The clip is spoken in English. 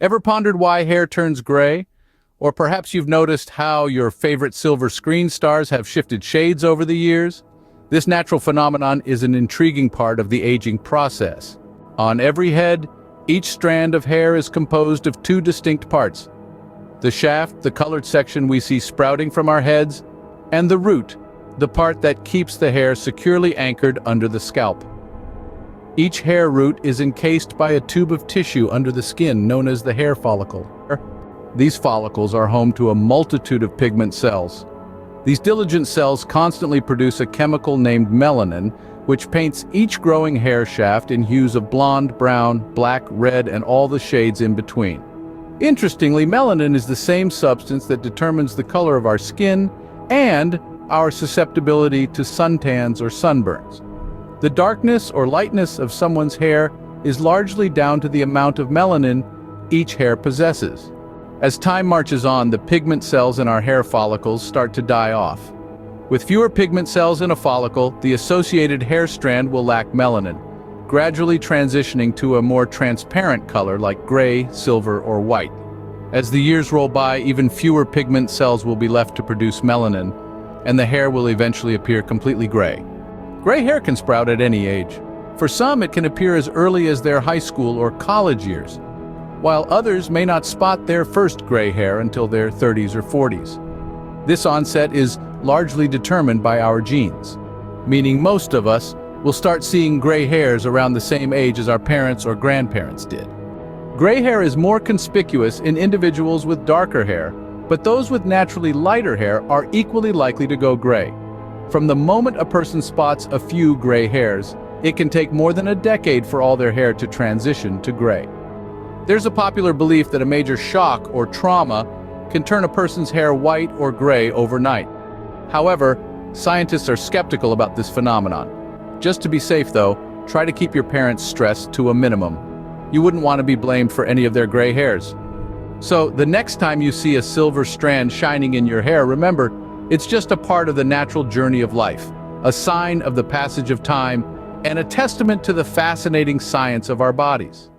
Ever pondered why hair turns gray? Or perhaps you've noticed how your favorite silver screen stars have shifted shades over the years? This natural phenomenon is an intriguing part of the aging process. On every head, each strand of hair is composed of two distinct parts: the shaft, the colored section we see sprouting from our heads, and the root, the part that keeps the hair securely anchored under the scalp. Each hair root is encased by a tube of tissue under the skin known as the hair follicle. These follicles are home to a multitude of pigment cells. These diligent cells constantly produce a chemical named melanin, which paints each growing hair shaft in hues of blonde, brown, black, red, and all the shades in between. Interestingly, melanin is the same substance that determines the color of our skin and our susceptibility to suntans or sunburns. The darkness or lightness of someone's hair is largely down to the amount of melanin each hair possesses. As time marches on, the pigment cells in our hair follicles start to die off. With fewer pigment cells in a follicle, the associated hair strand will lack melanin, gradually transitioning to a more transparent color like gray, silver, or white. As the years roll by, even fewer pigment cells will be left to produce melanin, and the hair will eventually appear completely gray. Gray hair can sprout at any age. For some, it can appear as early as their high school or college years, while others may not spot their first gray hair until their 30s or 40s. This onset is largely determined by our genes, meaning most of us will start seeing gray hairs around the same age as our parents or grandparents did. Gray hair is more conspicuous in individuals with darker hair, but those with naturally lighter hair are equally likely to go gray. From the moment a person spots a few gray hairs, it can take more than a decade for all their hair to transition to gray. There's a popular belief that a major shock or trauma can turn a person's hair white or gray overnight. However, scientists are skeptical about this phenomenon. Just to be safe though, try to keep your parents' stress to a minimum. You wouldn't want to be blamed for any of their gray hairs. So the next time you see a silver strand shining in your hair, remember, it's just a part of the natural journey of life, a sign of the passage of time, and a testament to the fascinating science of our bodies.